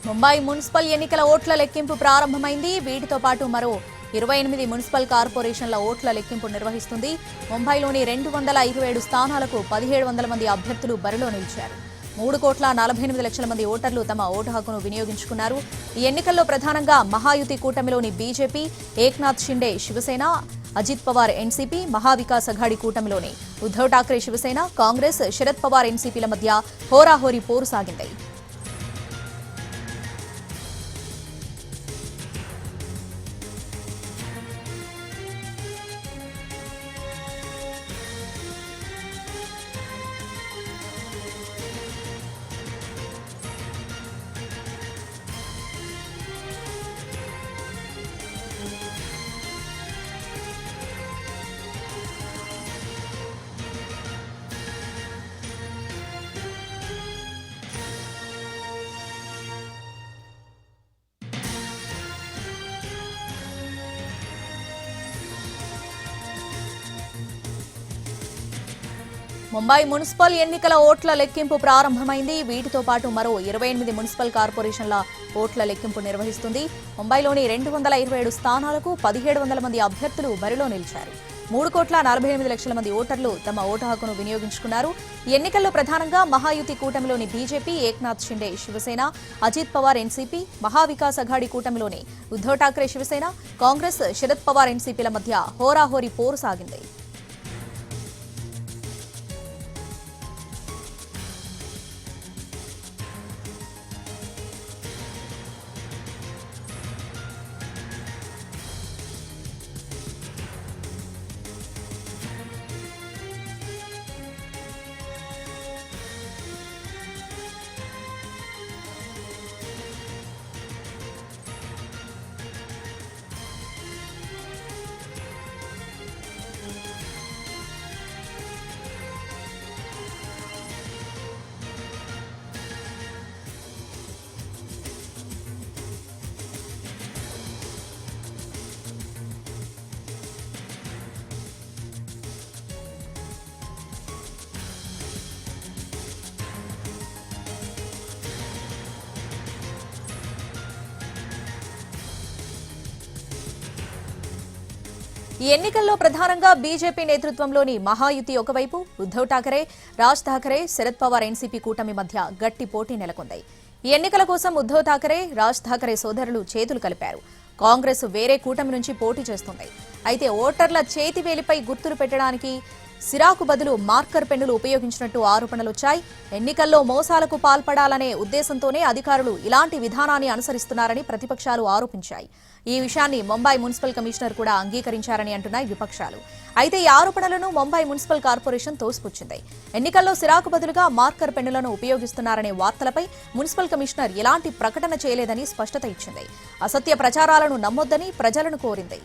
Mumbai municipal ఎన్నికల ఓట్ల లెక్కింపు ప్రారంభమైంది. వీటితో పాటు మరో 28 మున్సిపల్ కార్పొరేషన్ల ఓట్ల లెక్కింపు నిర్వహిస్తుంది. ముంబైలోని 227 స్థానాలకు 1700 మంది అభ్యర్థులు బరిలో నిలిచారు. 3,48,00,000 మంది ఓటర్లు తమ ఓటు హక్కును వినియోగించుకున్నారు. ఈ ఎన్నికల్లో ప్రధానంగా మహాయుతి కూటమిలోని బీజేపీ, ఏక్నాథ్ షిండే శివసేన, అజిత్ పవార్ ఎన్సీపీ, మహావికాస్ అఘాడీ కూటమిలోని ఉద్ధవ్ ఠాక్రే శివసేన, కాంగ్రెస్, శరద్ పవార్ ఎన్సీపీల మధ్య హోరాహోరీ పోరు సాగింది. ముంబై మున్సిపల్ ఎన్నికల ఓట్ల లెక్కింపు ప్రారంభమైంది. వీటితో పాటు మరో 28 మున్సిపల్ కార్పొరేషన్ల ఓట్ల లెక్కింపు నిర్వహిస్తుంది. ముంబైలోని 227 స్థానాలకు 1700 మంది అభ్యర్థులు బరిలో నిలిచారు. 3,48,00,000 మంది ఓటర్లు తమ ఓటు హక్కును వినియోగించుకున్నారు. ఈ ఎన్నికల్లో ప్రధానంగా మహాయుతి కూటమిలోని బీజేపీ, ఏక్నాథ్ షిండే శివసేన, అజిత్ పవార్ ఎన్సీపీ, మహావికాస్ అఘాడీ కూటమిలోని ఉద్ధవ్ ఠాక్రే శివసేన, కాంగ్రెస్, శరద్ పవార్ ఎన్సీపీల మధ్య హోరాహోరీ పోరు సాగింది. ఈ ఎన్నికల్లో ప్రధానంగా బీజేపీ నేతృత్వంలోని మహాయుతి ఒకవైపు, ఉద్ధవ్ ఠాకరే, రాజ్ ఠాకరే, శరద్ పవార్ ఎన్సీపీ కూటమి మధ్య గట్టి పోటీ నెలకొంది. ఈ ఎన్నికల కోసం ఉద్ధవ్ ఠాకరే, రాజ్ ఠాకరే సోదరులు చేతులు కలిపారు. కాంగ్రెస్ వేరే కూటమి నుంచి పోటీ చేస్తుంది. అయితే ఓటర్ల చేతివేలిపై గుర్తులు పెట్టడానికి సిరాకు బదులు మార్కర్ పెన్నులు ఉపయోగించినట్టు ఆరోపణలొచ్చాయి. ఎన్నికల్లో మోసాలకు పాల్పడాలనే ఉద్దేశంతోనే అధికారులు ఇలాంటి విధానాన్ని అనుసరిస్తున్నారని ప్రతిపక్షాలు ఆరోపించాయి. ఈ విషయాన్ని ముంబై మున్సిపల్ కమిషనర్ కూడా అంగీకరించారని అంటున్నాయి విపక్షాలు. అయితే ఈ ఆరోపణలను ముంబై మున్సిపల్ కార్పొరేషన్ తోసిపుచ్చింది. ఎన్నికల్లో సిరాకు బదులుగా మార్కర్ పెన్నులను ఉపయోగిస్తున్నారనే వార్తలపై మున్సిపల్ కమిషనర్ ఎలాంటి ప్రకటన చేయలేదని స్పష్టత ఇచ్చింది. అసత్య ప్రచారాలను నమ్మొద్దని ప్రజలను కోరింది.